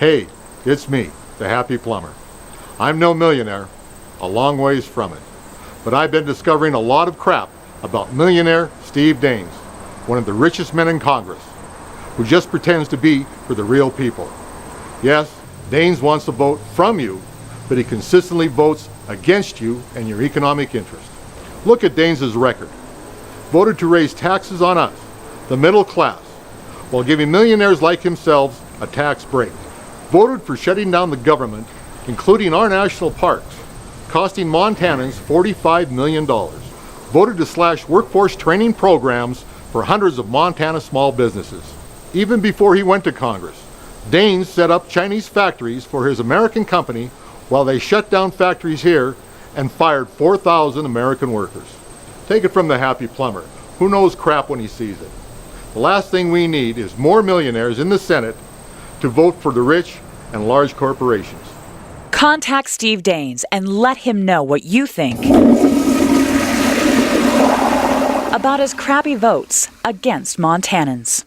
Hey, it's me, the Happy Plumber. I'm no millionaire, a long ways from it. But I've been discovering a lot of crap about millionaire Steve Daines, one of the richest men in Congress, who just pretends to be for the real people. Yes, Daines wants to vote from you, but he consistently votes against you and your economic interest. Look at Daines' record. Voted to raise taxes on us, the middle class, while giving millionaires like himself a tax break. Voted for shutting down the government, including our national parks, costing Montanans $45 million. Voted to slash workforce training programs for hundreds of Montana small businesses. Even before he went to Congress, Daines set up Chinese factories for his American company while they shut down factories here and fired 4,000 American workers. Take it from the Happy Plumber, who knows crap when he sees it. The last thing we need is more millionaires in the Senate to vote for the rich and large corporations. Contact Steve Daines and let him know what you think about his crappy votes against Montanans.